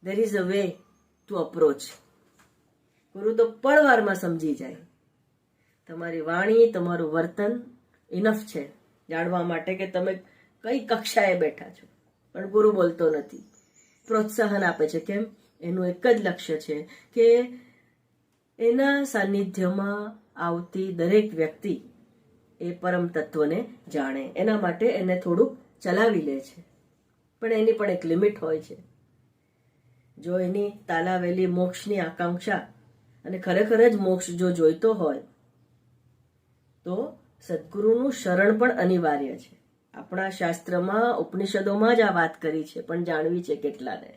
there is a way to approach. ગુરુ તો પળવારમાં સમજી જાય. તમારી વાણી, તમારું વર્તન ઇનફ છે જાણવા માટે કે તમે કઈ કક્ષાએ બેઠા છો. પણ ગુરુ બોલતો નથી, પ્રોત્સાહન આપે છે. કેમ? એનું એક જ લક્ષ્ય છે કે એના સાનિધ્યમાં આવતી દરેક વ્યક્તિ એ પરમ તત્વને જાણે. એના માટે એને થોડુંક ચલાવી લે છે, પણ એની પણ એક લિમિટ હોય છે. જો એની તાલાવેલી મોક્ષની આકાંક્ષા અને ખરેખર જ મોક્ષ જો જોઈતો હોય તો સદગુરુનું શરણ પણ અનિવાર્ય છે. આપણા શાસ્ત્રમાં, ઉપનિષદોમાં જ આ વાત કરી છે, પણ જાણવી છે કેટલાને.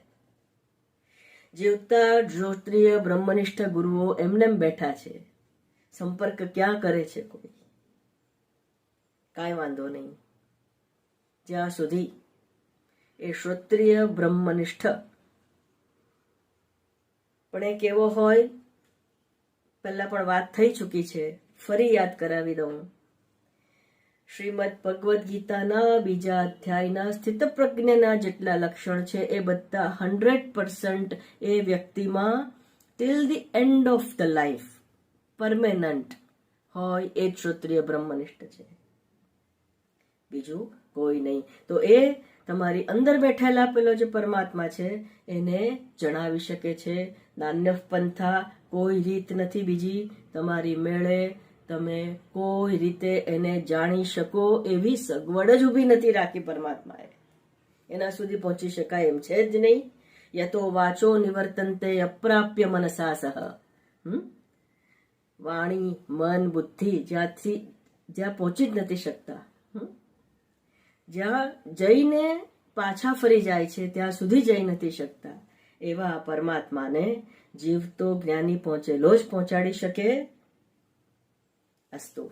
જીવતા શ્રોત્રિય બ્રહ્મનિષ્ઠ ગુરુઓ એમનેમ બેઠા છે. સંપર્ક ક્યાં કરે છે કોઈ? કાંઈ વાંધો નહીં, જ્યાં સુધી એ શ્રોત્રિય બ્રહ્મનિષ્ઠ પણ એ કેવો હોય, પહેલા પણ વાત થઈ ચૂકી છે, ફરી યાદ કરાવી દઉં. શ્રીમદ ભગવદ્ ગીતાના 2 અધ્યાયના સ્થિતપ્રજ્ઞના જેટલા લક્ષણ છે એ બધા 100% એ વ્યક્તિમાં till the end of the life permanent હોય એ જ શ્રોત્રિય બ્રહ્મનિષ્ઠ છે, બીજું કોઈ નહીં. તો એ તમારી અંદર બેઠેલા પેલો જે પરમાત્મા છે એને જણાવી શકે છે. નાન્યઃ પંથા, કોઈ રીત નથી બીજી તમારી મેળે તમે કોઈ રીતે એને જાણી શકો એવી સગવડ જ ઊભી નથી રાખી પરમાત્માએ. એના સુધી પહોંચી શકાય એમ છે જ નહીં. યતો વાચો નિવર્તન્તે અપ્રાપ્ય મનસા સહ. વાણી, મન, બુદ્ધિ જ્યાં પહોંચી જ નથી શકતા, જ્યાં જઈને પાછા ફરી જાય છે ત્યાં સુધી જઈ નથી શકતા એવા પરમાત્માને જીવતો જ્ઞાની પહોંચેલો જ પહોંચાડી શકે. અસ્તુ.